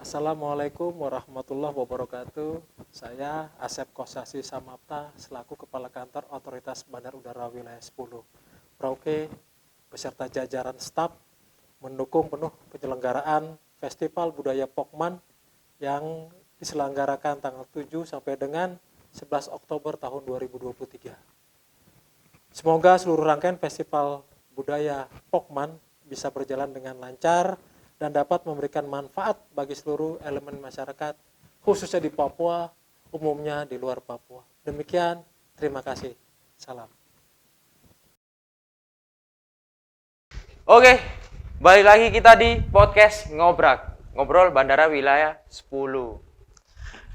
Assalamualaikum warahmatullahi wabarakatuh. Saya Asep Kosasi Samapta selaku Kepala Kantor Otoritas Bandar Udara Wilayah 10 Merauke beserta jajaran staf mendukung penuh penyelenggaraan Festival Budaya Pokman yang diselenggarakan tanggal 7 sampai dengan 11 Oktober tahun 2023. Semoga seluruh rangkaian Festival Budaya Pokman bisa berjalan dengan lancar dan dapat memberikan manfaat bagi seluruh elemen masyarakat, khususnya di Papua, umumnya di luar Papua. Demikian, terima kasih. Salam. Oke, balik lagi kita di podcast Ngobrol Bandara Wilayah 10.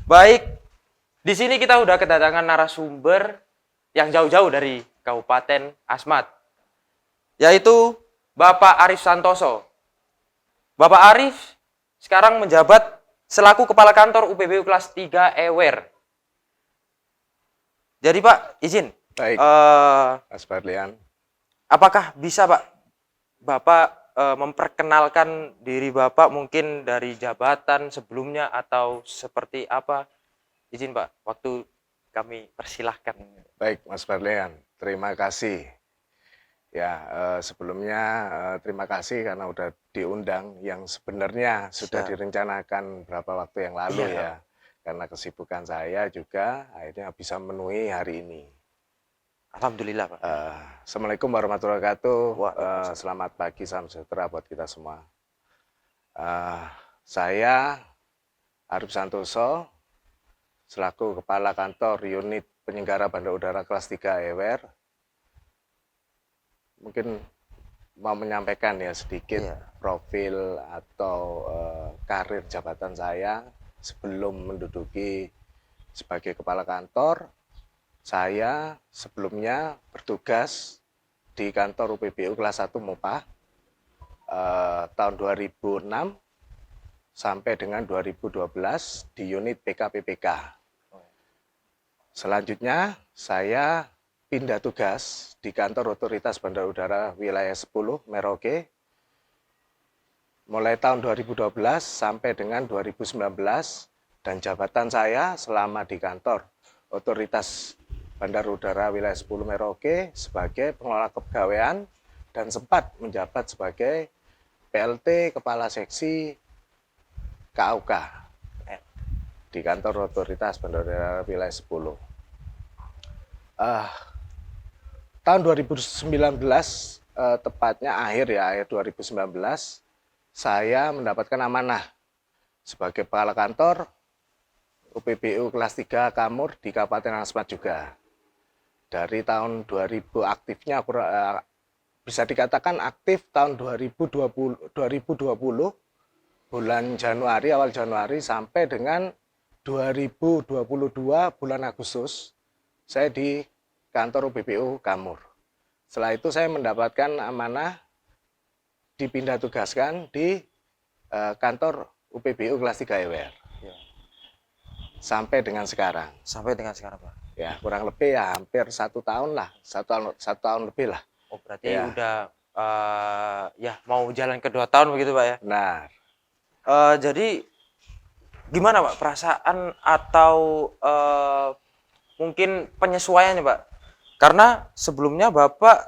Baik, di sini kita udah kedatangan narasumber yang jauh-jauh dari Kabupaten Asmat, yaitu Bapak Arif Santoso. Bapak Arif sekarang menjabat selaku Kepala Kantor UPBU kelas 3 EWER. Jadi Pak, izin. Baik, Mas Barlian. Apakah bisa Bapak memperkenalkan diri Bapak mungkin dari jabatan sebelumnya atau seperti apa? Izin Pak, waktu kami persilahkan. Baik, Mas Barlian. Terima kasih. Ya, sebelumnya terima kasih karena udah diundang yang sebenarnya sudah direncanakan beberapa waktu yang lalu ya. Karena kesibukan saya juga akhirnya bisa memenuhi hari ini. Alhamdulillah Pak. Assalamualaikum warahmatullahi wabarakatuh. Selamat pagi, salam sejahtera buat kita semua. Saya Arif Santoso selaku Kepala Kantor Unit Penyelenggara Bandar Udara kelas 3 EWER. Mungkin mau menyampaikan ya sedikit profil atau karir jabatan saya sebelum menduduki sebagai Kepala Kantor. Saya sebelumnya bertugas di kantor UPBU kelas 1 MOPA tahun 2006 sampai dengan 2012 di unit PKPPK. Selanjutnya saya pindah tugas di kantor Otoritas Bandar Udara Wilayah 10 Merauke mulai tahun 2012 sampai dengan 2019 dan jabatan saya selama di kantor Otoritas Bandar Udara Wilayah 10 Merauke sebagai pengelola kepegawaian dan sempat menjabat sebagai PLT Kepala Seksi KUK di kantor Otoritas Bandar Udara Wilayah 10. Tahun 2019, tepatnya akhir 2019, saya mendapatkan amanah sebagai Kepala Kantor UPBU kelas 3 Kamur di Kabupaten Asmat juga. Dari tahun 2000 aktifnya, bisa dikatakan aktif tahun 2020 bulan Januari, awal Januari sampai dengan 2022 bulan Agustus, saya di kantor UPBU Kamur. Setelah itu saya mendapatkan amanah dipindah tugaskan di kantor UPBU kelas 3 EWER. Sampai dengan sekarang. Sampai dengan sekarang Pak. Ya, kurang lebih ya hampir 1 tahun lah, satu tahun lebih lah. Oh berarti udah ya mau jalan ke 2 tahun begitu Pak ya? Benar. Jadi gimana Pak perasaan atau mungkin penyesuaiannya Pak? Karena sebelumnya Bapak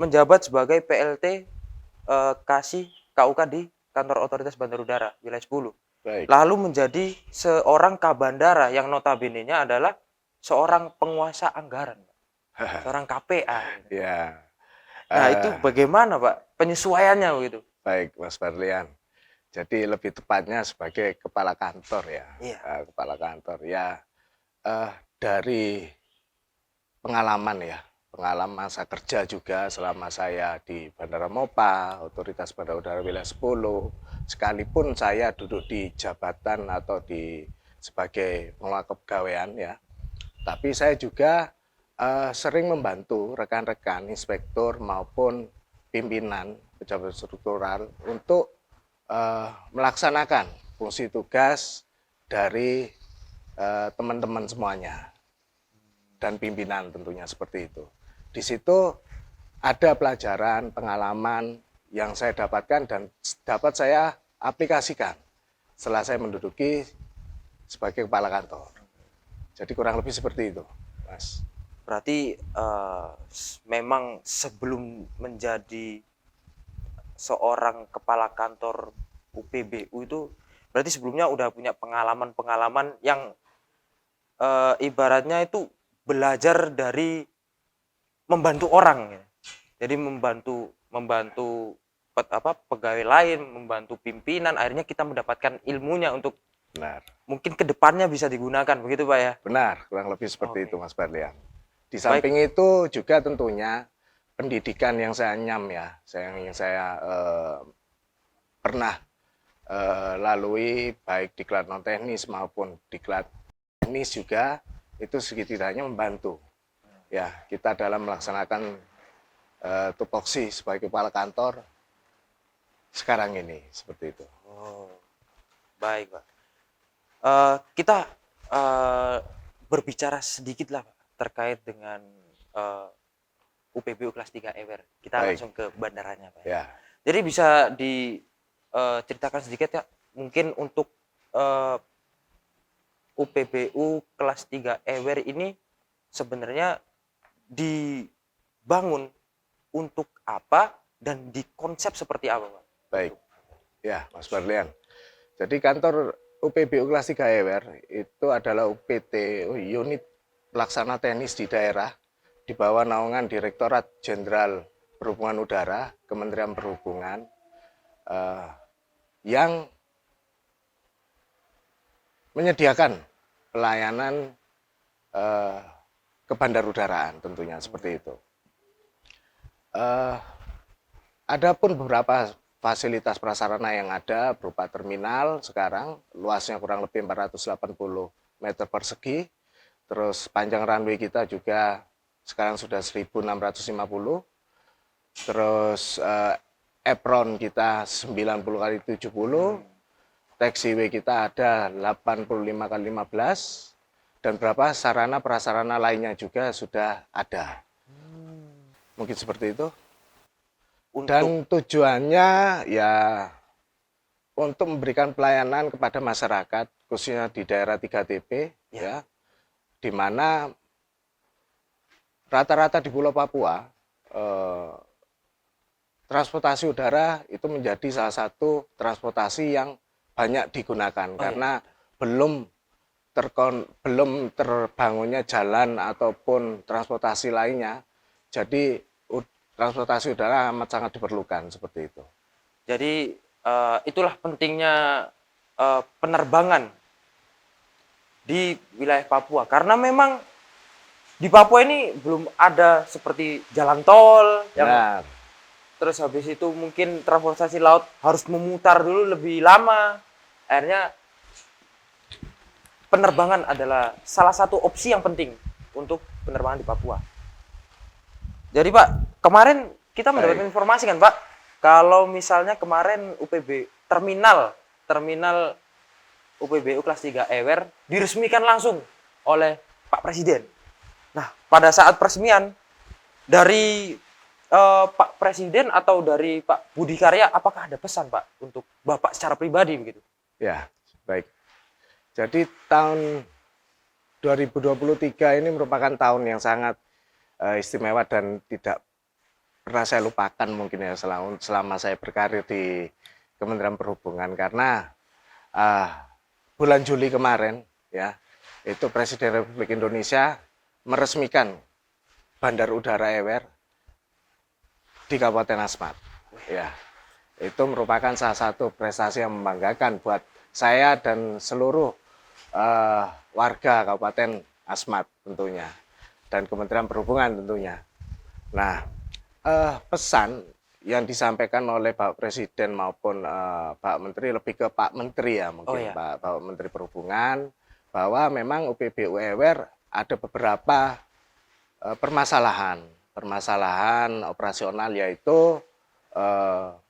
menjabat sebagai PLT Kasih KUK di Kantor Otoritas Bandar Udara Wilayah 10. Baik. Lalu menjadi seorang kabandara yang notabene-nya adalah seorang penguasa anggaran, Pak. Seorang KPA. Ya. Nah, itu bagaimana Pak penyesuaiannya begitu? Baik, Mas Barlian. Jadi lebih tepatnya sebagai Kepala Kantor ya. Kepala Kantor ya. Dari pengalaman masa kerja juga selama saya di Bandara MOPA, Otoritas Bandar Udara Wilayah 10, sekalipun saya duduk di jabatan atau sebagai pengelola kepegawaian ya, tapi saya juga sering membantu rekan-rekan inspektur maupun pimpinan pejabat struktural untuk melaksanakan fungsi tugas dari teman-teman semuanya dan pimpinan tentunya seperti itu. Di situ ada pelajaran, pengalaman yang saya dapatkan dan dapat saya aplikasikan setelah saya menduduki sebagai kepala kantor. Jadi kurang lebih seperti itu, Mas. Berarti memang sebelum menjadi seorang kepala kantor UPBU itu berarti sebelumnya udah punya pengalaman-pengalaman yang ibaratnya itu belajar dari membantu orang ya. Jadi membantu pegawai lain, membantu pimpinan, akhirnya kita mendapatkan ilmunya untuk Benar. mungkin kedepannya bisa digunakan, begitu Pak ya? Benar, kurang lebih seperti Oke. itu Mas Barlian. Di Baik. samping itu juga tentunya pendidikan yang saya anyam ya, yang saya pernah lalui baik diklat non teknis maupun diklat teknis juga itu setidaknya membantu ya kita dalam melaksanakan tupoksi sebagai kepala kantor sekarang ini seperti itu. Oh, baik Pak. Kita berbicara sedikit lah Pak terkait dengan UPBU kelas 3 EWER. Kita Baik. langsung ke bandaranya Pak. Ya, Jadi bisa diceritakan sedikit ya, mungkin untuk UPBU kelas 3 EWER ini sebenarnya dibangun untuk apa dan dikonsep seperti apa Pak? baik. Ya, Mas Barlian. Jadi kantor UPBU kelas 3 EWER itu adalah UPT, unit pelaksana teknis di daerah di bawah naungan Direktorat Jenderal Perhubungan Udara, Kementerian Perhubungan, yang menyediakan pelayanan kebandarudaraan tentunya seperti itu. Adapun beberapa fasilitas prasarana yang ada berupa terminal sekarang luasnya kurang lebih 480 meter persegi. Terus panjang runway kita juga sekarang sudah 1650. Terus apron kita 90 kali 70. Taxiway kita ada 85 kali 15. Dan berapa sarana prasarana lainnya juga sudah ada. Mungkin seperti itu. Dan tujuannya ya untuk memberikan pelayanan kepada masyarakat khususnya di daerah 3TP ya, di mana rata-rata di Pulau Papua transportasi udara itu menjadi salah satu transportasi yang banyak digunakan karena belum terbangunnya jalan ataupun transportasi lainnya. Jadi transportasi udara amat sangat diperlukan seperti itu. Jadi itulah pentingnya penerbangan di wilayah Papua karena memang di Papua ini belum ada seperti jalan tol yang terus habis itu mungkin transportasi laut harus memutar dulu lebih lama. Akhirnya penerbangan adalah salah satu opsi yang penting untuk penerbangan di Papua. Jadi Pak, kemarin kita mendapatkan informasi kan Pak, kalau misalnya kemarin terminal UPBU kelas 3 EWER diresmikan langsung oleh Pak Presiden. Nah, pada saat peresmian dari Pak Presiden atau dari Pak Budi Karya, apakah ada pesan Pak untuk Bapak secara pribadi begitu? Ya, baik. Jadi tahun 2023 ini merupakan tahun yang sangat istimewa dan tidak pernah saya lupakan mungkin ya selama saya berkarir di Kementerian Perhubungan karena bulan Juli kemarin ya itu Presiden Republik Indonesia meresmikan Bandar Udara EWER di Kabupaten Asmat ya itu merupakan salah satu prestasi yang membanggakan buat saya dan seluruh warga Kabupaten Asmat tentunya dan Kementerian Perhubungan tentunya. Nah, pesan yang disampaikan oleh Pak Presiden maupun Pak Menteri lebih ke Pak Menteri ya mungkin Pak Menteri Perhubungan bahwa memang UPBU EWER ada beberapa permasalahan operasional yaitu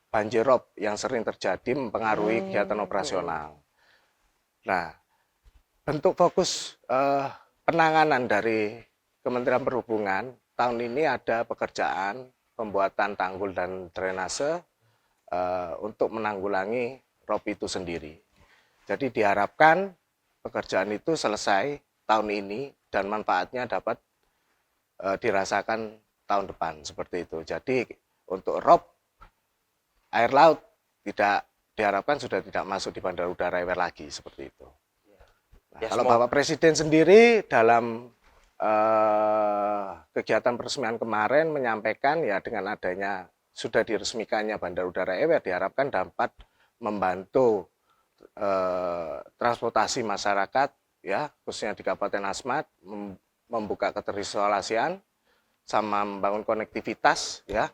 banjirop yang sering terjadi mempengaruhi kegiatan operasional. Nah, bentuk fokus penanganan dari Kementerian Perhubungan tahun ini ada pekerjaan pembuatan tanggul dan drainase untuk menanggulangi rob itu sendiri. Jadi diharapkan pekerjaan itu selesai tahun ini dan manfaatnya dapat dirasakan tahun depan seperti itu. Jadi untuk rob air laut tidak diharapkan sudah tidak masuk di Bandara Udara EWR lagi seperti itu. Nah, Ya, kalau semoga- Bapak Presiden sendiri dalam kegiatan peresmian kemarin menyampaikan ya dengan adanya sudah diresmikannya Bandara Udara EWR diharapkan dapat membantu transportasi masyarakat ya khususnya di Kabupaten Asmat membuka keterisolasian sama membangun konektivitas ya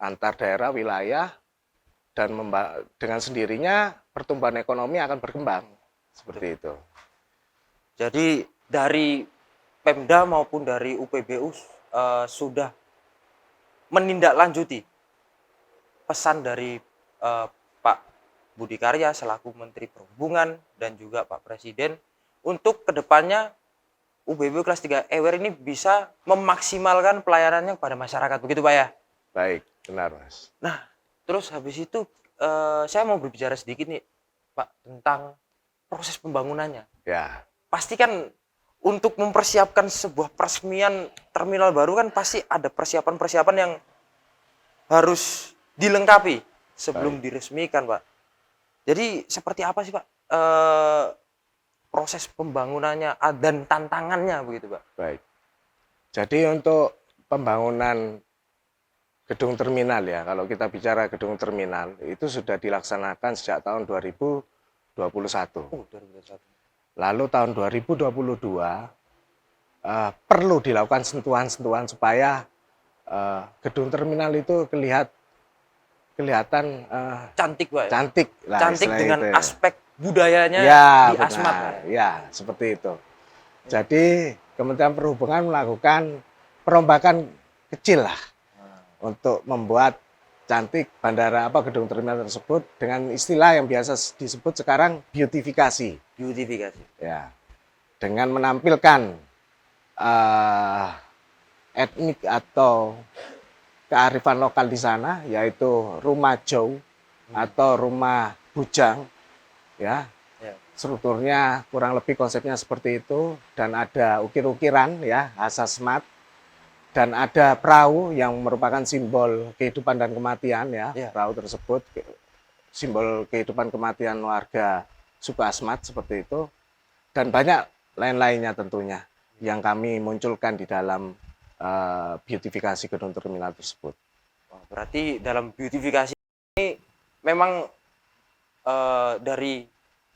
antar daerah wilayah dan dengan sendirinya pertumbuhan ekonomi akan berkembang seperti itu. Jadi dari Pemda maupun dari UPBU sudah menindaklanjuti pesan dari Pak Budi Karya selaku Menteri Perhubungan dan juga Pak Presiden untuk kedepannya UPBU kelas 3 EWR ini bisa memaksimalkan pelayanannya kepada masyarakat, begitu Pak ya? Baik, benar Mas. Nah, terus habis itu saya mau berbicara sedikit nih Pak tentang proses pembangunannya. Ya, Pasti kan untuk mempersiapkan sebuah peresmian terminal baru kan pasti ada persiapan-persiapan yang harus dilengkapi sebelum diresmikan, Pak. Jadi seperti apa sih, Pak, proses pembangunannya dan tantangannya begitu, Pak? baik. Jadi untuk pembangunan gedung terminal ya, kalau kita bicara gedung terminal itu sudah dilaksanakan sejak tahun 2021. 2021. Lalu tahun 2022 perlu dilakukan sentuhan-sentuhan supaya gedung terminal itu kelihatan Cantik, Pak. Ya? cantik lah, Cantik istilah dengan itu. aspek budayanya Ya, di benar. Asmat. Pak. Ya, seperti itu. Jadi Kementerian Perhubungan melakukan perombakan kecil lah untuk membuat cantik bandara gedung terminal tersebut dengan istilah yang biasa disebut sekarang beautifikasi. Beautifikasi. Ya, dengan menampilkan etnik atau kearifan lokal di sana, yaitu rumah Jaw atau rumah bujang, ya. Ya. Strukturnya kurang lebih konsepnya seperti itu dan ada ukir-ukiran ya khas Asmat dan ada perahu yang merupakan simbol kehidupan dan kematian ya. Ya. Perahu tersebut simbol kehidupan kematian warga suku Asmat seperti itu dan banyak lain-lainnya tentunya yang kami munculkan di dalam beautifikasi gedung terminal tersebut. Oh, berarti dalam beautifikasi ini memang dari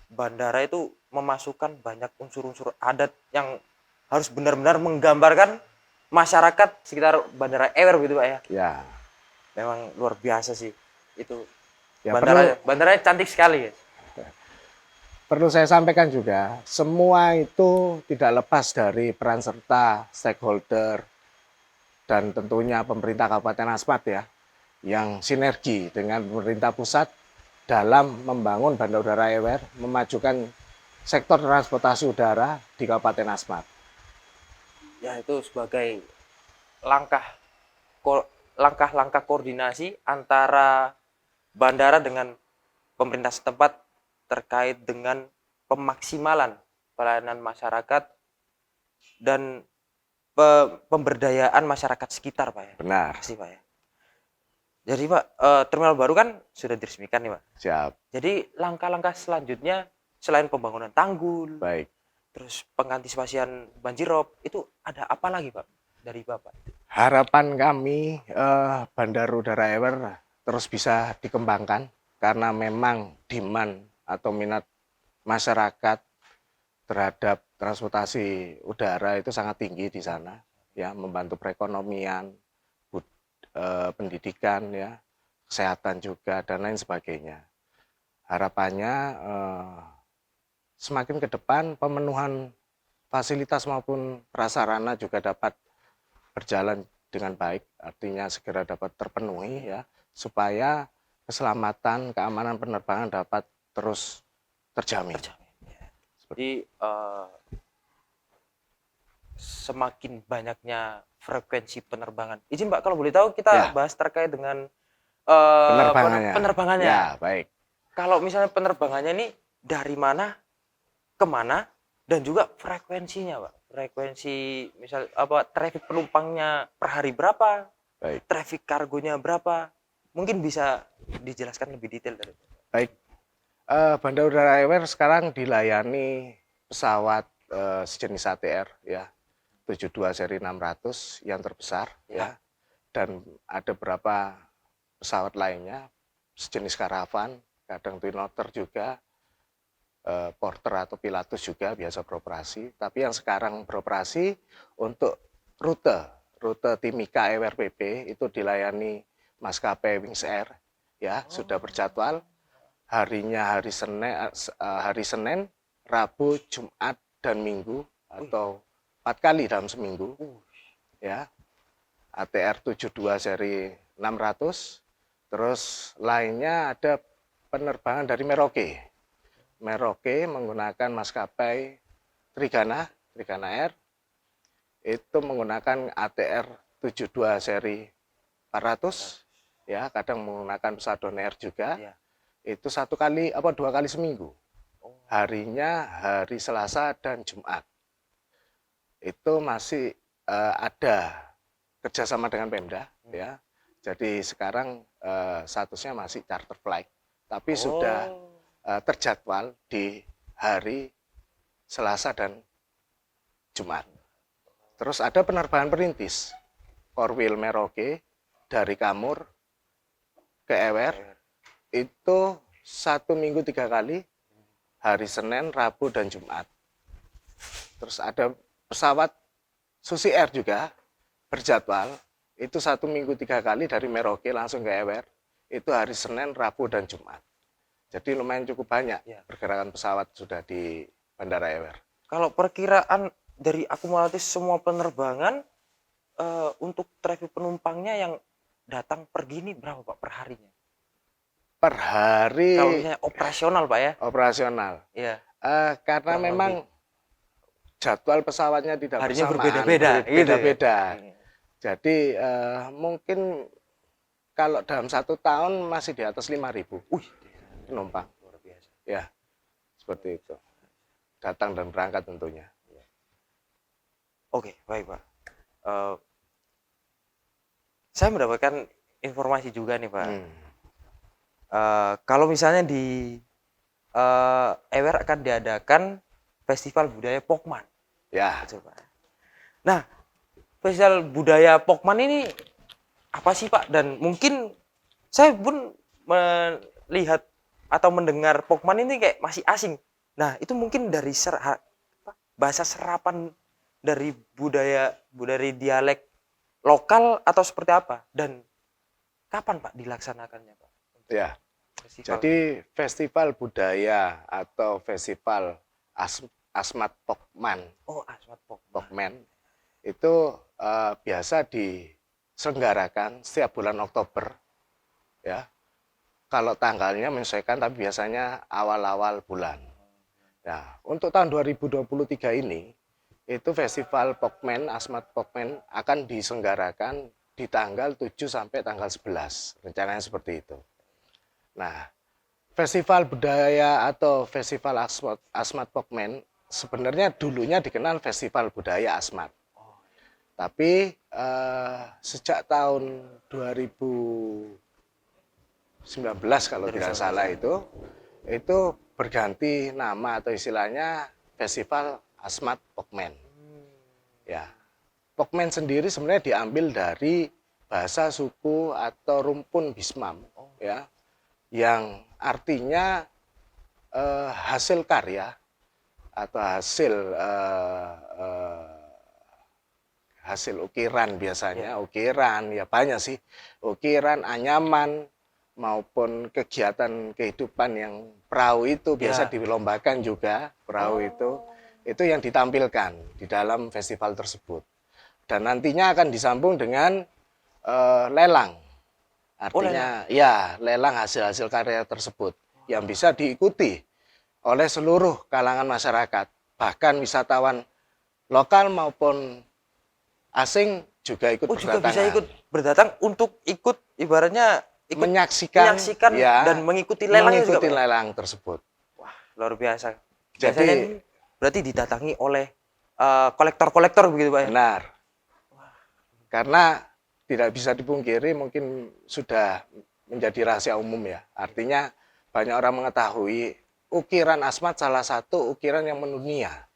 bandara itu memasukkan banyak unsur-unsur adat yang harus benar-benar menggambarkan masyarakat sekitar Bandara EWR gitu Pak ya. Ya. Memang luar biasa sih itu. Ya, bandaranya cantik sekali ya. Perlu saya sampaikan juga, semua itu tidak lepas dari peran serta stakeholder dan tentunya pemerintah Kabupaten Asmat ya, yang sinergi dengan pemerintah pusat dalam membangun Bandara Udara EWR, memajukan sektor transportasi udara di Kabupaten Asmat. Ya itu sebagai langkah-langkah koordinasi antara bandara dengan pemerintah setempat terkait dengan pemaksimalan pelayanan masyarakat dan pemberdayaan masyarakat sekitar, Pak ya. Benar. Pasti, Pak ya. Jadi, Pak, terminal baru kan sudah diresmikan nih, Pak. Siap. Jadi langkah-langkah selanjutnya selain pembangunan tanggul, Baik. terus pengantisipasian banjirop, itu ada apa lagi, Pak, dari Bapak? Harapan kami Bandara Udara EWR terus bisa dikembangkan karena memang demand atau minat masyarakat terhadap transportasi udara itu sangat tinggi di sana, ya, membantu perekonomian, pendidikan, ya, kesehatan juga dan lain sebagainya. Harapannya semakin ke depan pemenuhan fasilitas maupun prasarana juga dapat berjalan dengan baik, artinya segera dapat terpenuhi ya, supaya keselamatan, keamanan penerbangan dapat terus terjamin. Jadi semakin banyaknya frekuensi penerbangan. Izin Pak, kalau boleh tahu kita bahas terkait dengan penerbangannya. penerbangannya. Ya, baik. Kalau misalnya penerbangannya ini dari mana ke mana dan juga frekuensinya, Pak. Frekuensi misal apa traffic penumpangnya per hari berapa, Baik. traffic kargonya berapa. Mungkin bisa dijelaskan lebih detail dari itu. Baik. Bandara Udara Air sekarang dilayani pesawat sejenis ATR ya. 72 seri 600 yang terbesar ya. Dan ada beberapa pesawat lainnya sejenis karavan, kadang Twin Otter juga, Porter atau Pilatus juga biasa beroperasi. Tapi yang sekarang beroperasi untuk rute Timika EWRPP itu dilayani maskapai Wings Air ya, sudah berjadwal. Harinya hari Senin, Rabu, Jumat dan Minggu atau 4 kali dalam seminggu. Ya. ATR 72 seri 600. Terus lainnya ada penerbangan dari Merauke. Merauke menggunakan maskapai Trigana Air. Itu menggunakan ATR 72 seri 400 ya, kadang menggunakan pesawat Donair juga. Itu 1 kali 2 kali seminggu. Harinya hari Selasa dan Jumat. Itu masih ada kerjasama dengan Pemda ya. Jadi sekarang statusnya masih charter flight, tapi sudah terjadwal di hari Selasa dan Jumat. Terus ada penerbangan perintis Korwil Merauke dari Kamur ke Ewer, itu 1 minggu 3 kali, hari Senin, Rabu, dan Jumat. Terus ada pesawat Susi Air juga berjadwal, itu 1 minggu 3 kali dari Merauke langsung ke Ewer, itu hari Senin, Rabu, dan Jumat. Jadi lumayan cukup banyak pergerakan pesawat sudah di Bandara Ewer. Kalau perkiraan dari akumulatif semua penerbangan untuk traffic penumpangnya yang datang pergi ini berapa Pak per harinya? Per hari. Kalau misalnya operasional Pak ya? Operasional. Iya. Karena memang jadwal pesawatnya tidak harinya bersamaan. berbeda-beda. Gitu. Jadi mungkin kalau dalam 1 tahun masih di atas 5.000 penumpang. Luar biasa. Ya, seperti itu. Datang dan berangkat tentunya. Oke, baik Pak. Saya mendapatkan informasi juga nih Pak. Kalau misalnya di Ewer akan diadakan Festival Budaya Pokman. Ya. Nah, Festival Budaya Pokman ini apa sih Pak? Dan mungkin saya pun melihat atau mendengar Pokman ini kayak masih asing. Nah, itu mungkin dari bahasa serapan dari budaya dialek lokal atau seperti apa? Dan kapan Pak dilaksanakannya Pak? Ya. Jadi festival budaya atau festival Asmat Pokman. Oh, Asmat Pokman itu biasa diselenggarakan setiap bulan Oktober. Ya. Kalau tanggalnya menyesuaikan tapi biasanya awal-awal bulan. Nah, untuk tahun 2023 ini itu festival Pokman, Asmat Pokman akan diselenggarakan di tanggal 7 sampai tanggal 11. Rencananya seperti itu. Nah, festival budaya atau festival Asmat Pokman sebenarnya dulunya dikenal Festival Budaya Asmat. Tapi sejak tahun 2019 kalau tidak salah itu berganti nama atau istilahnya Festival Asmat Pokman. Ya, Pokman sendiri sebenarnya diambil dari bahasa suku atau rumpun Bismam, ya, yang artinya hasil karya atau hasil ukiran biasanya, ukiran ya banyak sih, ukiran, anyaman maupun kegiatan kehidupan yang perahu itu biasa dilombakan juga perahu itu yang ditampilkan di dalam festival tersebut. Dan nantinya akan disambung dengan lelang. Artinya lelang hasil-hasil karya tersebut yang bisa diikuti oleh seluruh kalangan masyarakat, bahkan wisatawan lokal maupun asing juga ikut berdatangan. Juga bisa ikut berdatang untuk ikut ibaratnya menyaksikan dan mengikuti lelang lelang tersebut. luar biasa. Jadi- Biasanya ini berarti didatangi oleh kolektor-kolektor begitu Pak ya? Benar. Karena tidak bisa dipungkiri mungkin sudah menjadi rahasia umum ya. Artinya banyak orang mengetahui ukiran Asmat salah satu ukiran yang mendunia.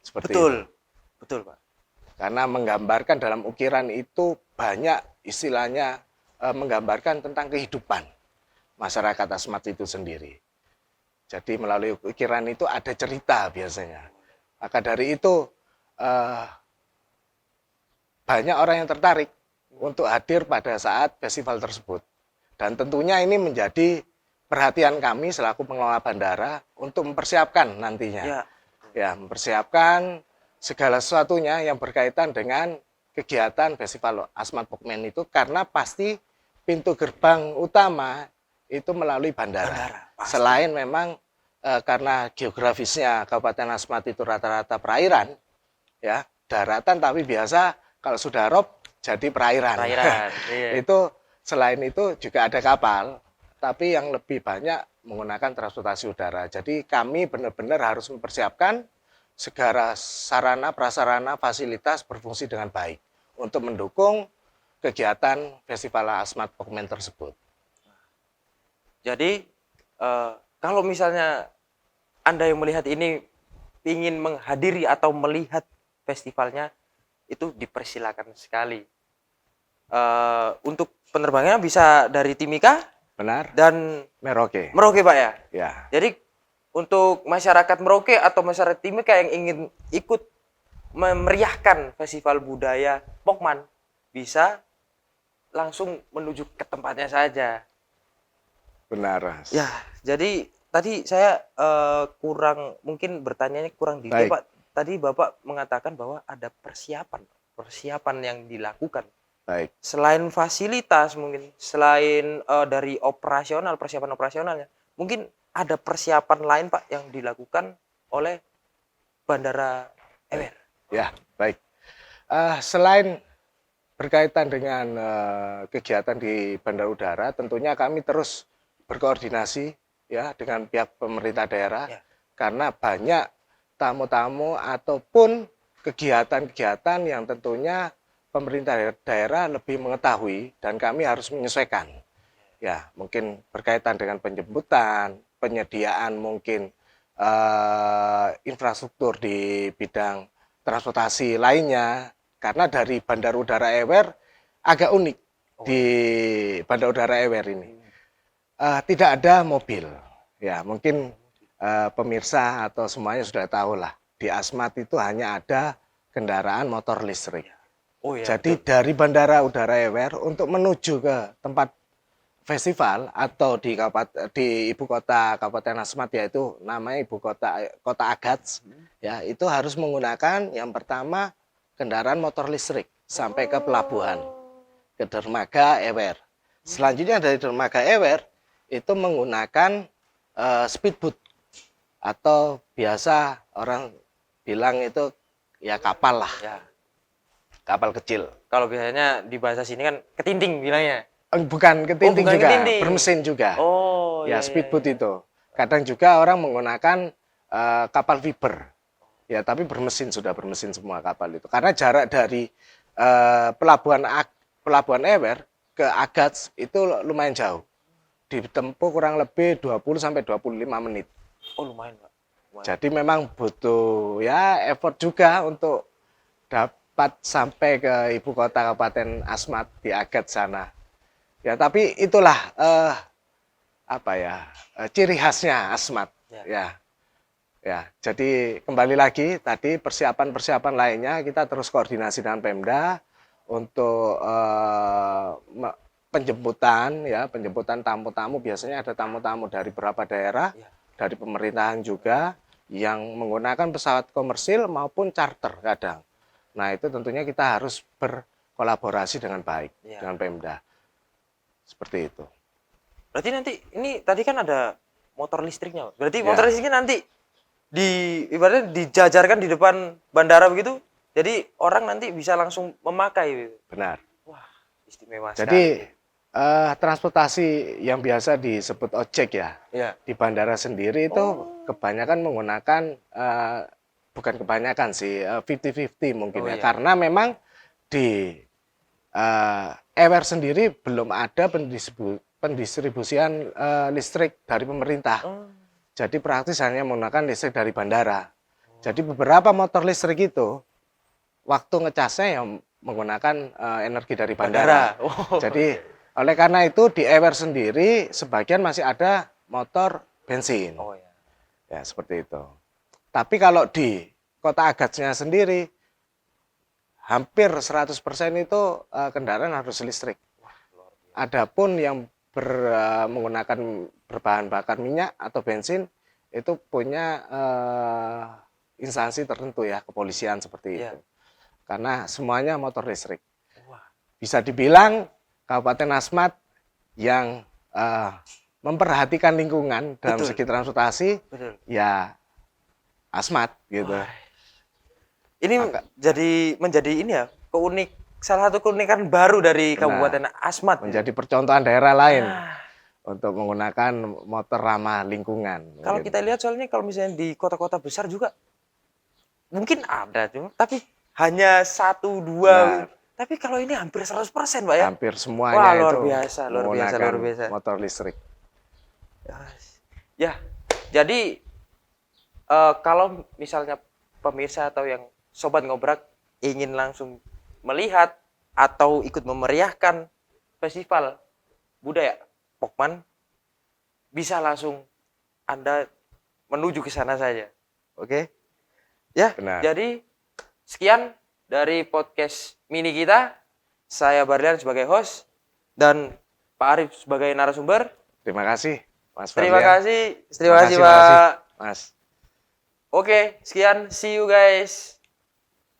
Seperti Betul. itu. Betul Pak. Karena menggambarkan dalam ukiran itu banyak istilahnya menggambarkan tentang kehidupan masyarakat Asmat itu sendiri. Jadi melalui ukiran itu ada cerita biasanya. Maka dari itu banyak orang yang tertarik untuk hadir pada saat festival tersebut. Dan tentunya ini menjadi perhatian kami selaku pengelola bandara untuk mempersiapkan nantinya. Ya. Ya, mempersiapkan segala sesuatunya yang berkaitan dengan kegiatan festival Asmat Pokmen itu karena pasti pintu gerbang utama itu melalui bandara. Pasti. Selain memang karena geografisnya Kabupaten Asmat itu rata-rata perairan, ya daratan tapi biasa kalau sudah rob jadi perairan. Perairan, iya. Itu selain itu juga ada kapal, tapi yang lebih banyak menggunakan transportasi udara. Jadi kami benar-benar harus mempersiapkan segala sarana, prasarana, fasilitas berfungsi dengan baik untuk mendukung kegiatan Festival Asmat Pokmen tersebut. Jadi kalau misalnya Anda yang melihat ini ingin menghadiri atau melihat festivalnya, itu dipersilakan sekali. Untuk penerbangannya bisa dari Timika Benar? dan Merauke. Merauke Pak ya. Ya, Jadi untuk masyarakat Merauke atau masyarakat Timika yang ingin ikut memeriahkan festival budaya Pokman, bisa langsung menuju ke tempatnya saja. benar. Mas. Ya, jadi tadi saya kurang mungkin bertanya kurang detail Baik. Pak. Tadi Bapak mengatakan bahwa ada persiapan yang dilakukan. Baik. Selain fasilitas mungkin, selain dari operasional, persiapan operasionalnya, mungkin ada persiapan lain Pak yang dilakukan oleh Bandara Ewer. Ya, baik. Selain berkaitan dengan kegiatan di Bandara Udara, tentunya kami terus berkoordinasi ya dengan pihak pemerintah daerah Ya. karena banyak tamu-tamu ataupun kegiatan-kegiatan yang tentunya pemerintah daerah lebih mengetahui dan kami harus menyesuaikan. Ya, mungkin berkaitan dengan penjemputan, penyediaan mungkin infrastruktur di bidang transportasi lainnya. Karena dari Bandara Udara Ewer agak unik di Bandara Udara Ewer ini. Tidak ada mobil. Ya, mungkin pemirsa atau semuanya sudah tahu lah. Di Asmat itu hanya ada kendaraan motor listrik. Oh ya. Jadi dari Bandara Udara Ewer untuk menuju ke tempat festival atau di ibu kota Kabupaten Asmat yaitu namanya ibu kota Agats ya itu harus menggunakan yang pertama kendaraan motor listrik sampai ke pelabuhan ke dermaga Ewer. Selanjutnya dari dermaga Ewer itu menggunakan speedboat atau biasa orang bilang itu ya kapal lah, Ya. kapal kecil. Kalau biasanya di bahasa sini kan ketinting bilangnya. Bukan ketinting bukan juga, ketinting. bermesin juga. Oh, Ya, iya, speedboat iya. itu. Kadang juga orang menggunakan kapal fiber. Ya, tapi bermesin sudah bermesin semua kapal itu. Karena jarak dari pelabuhan Ewer ke Agats itu lumayan jauh. Ditempuh kurang lebih 20 sampai 25 menit. Oh, lumayan, Pak. Lumayan. Jadi memang butuh ya effort juga untuk dapat sampai ke ibu kota Kabupaten Asmat di Agats sana. Ya, tapi itulah ciri khasnya Asmat. Ya. Ya, jadi kembali lagi tadi persiapan-persiapan lainnya kita terus koordinasi dengan Pemda untuk penjemputan tamu-tamu. Biasanya ada tamu-tamu dari beberapa daerah, dari pemerintahan juga yang menggunakan pesawat komersil maupun charter kadang. Nah, itu tentunya kita harus berkolaborasi dengan baik dengan Pemda. Seperti itu. Berarti nanti ini tadi kan ada motor listriknya. Berarti motor listriknya nanti ibaratnya dijajarkan di depan bandara begitu. Jadi orang nanti bisa langsung memakai gitu. Benar. Wah, istimewa Jadi sekali. transportasi yang biasa disebut ojek ya. Iya. Di bandara sendiri itu kebanyakan menggunakan bukan kebanyakan sih 50-50 mungkin Oh, ya. iya. Karena memang di EWR sendiri belum ada pendistribusian listrik dari pemerintah. Jadi praktis hanya menggunakan listrik dari bandara. Jadi beberapa motor listrik itu waktu ngecasnya yang menggunakan energi dari bandara. Oh. Jadi oleh karena itu di EWR sendiri sebagian masih ada motor bensin. Oh ya. Ya seperti itu. Tapi kalau di Kota Agats-nya sendiri hampir 100% itu kendaraan harus listrik. Adapun yang menggunakan berbahan bakar minyak atau bensin itu punya instansi tertentu ya, kepolisian seperti Iya. itu. Karena semuanya motor listrik. Wah. Bisa dibilang Kabupaten Asmat yang memperhatikan lingkungan dalam Betul. segi transportasi Betul. ya Asmat gitu. Wah. Ini menjadi ini ya, salah satu keunikan baru dari Kabupaten Asmat. Menjadi percontohan daerah lain Ah. untuk menggunakan motor ramah lingkungan. Kalau mungkin. kita lihat soalnya kalau misalnya di kota-kota besar juga mungkin ada cuma tapi hanya 1-2. Nah. Tapi kalau ini hampir 100% Pak ya. Hampir Wah, semuanya luar itu biasa, luar biasa, menggunakan luar biasa. motor listrik. Ya, jadi kalau misalnya pemirsa atau yang sobat ngobrak ingin langsung melihat atau ikut memeriahkan festival budaya Pokman, bisa langsung Anda menuju ke sana saja. Oke? Ya, Benar. jadi sekian dari podcast mini kita. Saya Barlian sebagai host dan Pak Arif sebagai narasumber. Terima kasih, Mas Terima Ferdian. kasih. Terima kasih, makasih, Pak. Mas. Oke, sekian. See you guys.